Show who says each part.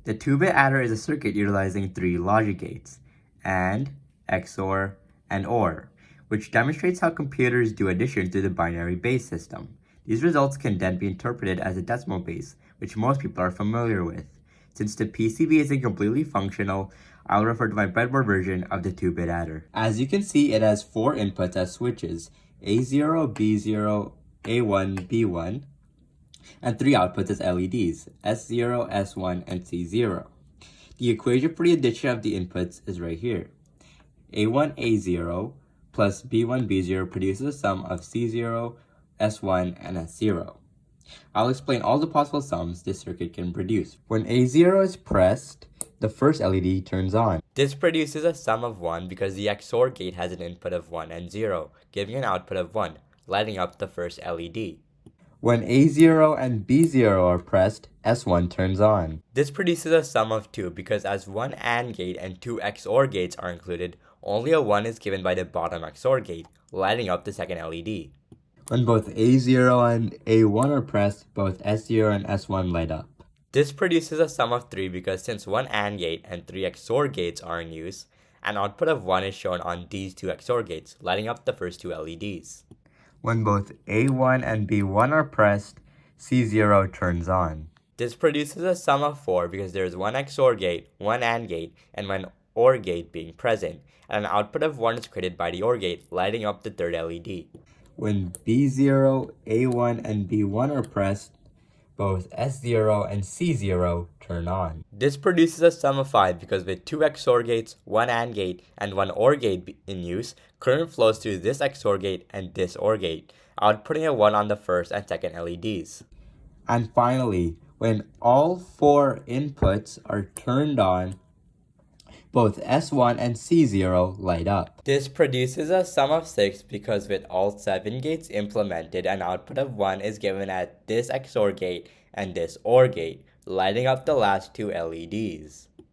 Speaker 1: The 2-bit adder is a circuit utilizing 3 logic gates, AND, XOR, and OR, which demonstrates how computers do addition through the binary base system. These results can then be interpreted as a decimal base, which most people are familiar with. Since the PCB isn't completely functional, I'll refer to my breadboard version of the 2-bit adder. As you can see, it has 4 inputs as switches, A0, B0, A1, B1, and 3 outputs as LEDs, S0, S1, and C0. The equation for the addition of the inputs is right here. A1, A0 plus B1, B0 produces a sum of C0, S1, and S0. I'll explain all the possible sums this circuit can produce. When A0 is pressed, the first LED turns on. This produces a sum of 1 because the XOR gate has an input of 1 and 0, giving an output of 1, lighting up the first LED. When A0 and B0 are pressed, S1 turns on. This produces a sum of 2 because as one AND gate and 2 XOR gates are included, only a 1 is given by the bottom XOR gate, lighting up the second LED. When both A0 and A1 are pressed, both S0 and S1 light up. This produces a sum of 3 because since one AND gate and 3 XOR gates are in use, an output of 1 is shown on these 2 XOR gates, lighting up the first 2 LEDs. When both A1 and B1 are pressed, C0 turns on. This produces a sum of 4 because there is one XOR gate, one AND gate, and one OR gate being present, and an output of 1 is created by the OR gate, lighting up the third LED. When B0, A1, and B1 are pressed, both S0 and C0 turn on. This produces a sum of 5 because with 2 XOR gates, one AND gate, and one OR gate in use, current flows through this XOR gate and this OR gate, outputting a 1 on the first and second LEDs. And finally, when all 4 inputs are turned on, both S1 and C0 light up. This produces a sum of 6 because with all 7 gates implemented, an output of 1 is given at this XOR gate and this OR gate, lighting up the last 2 LEDs.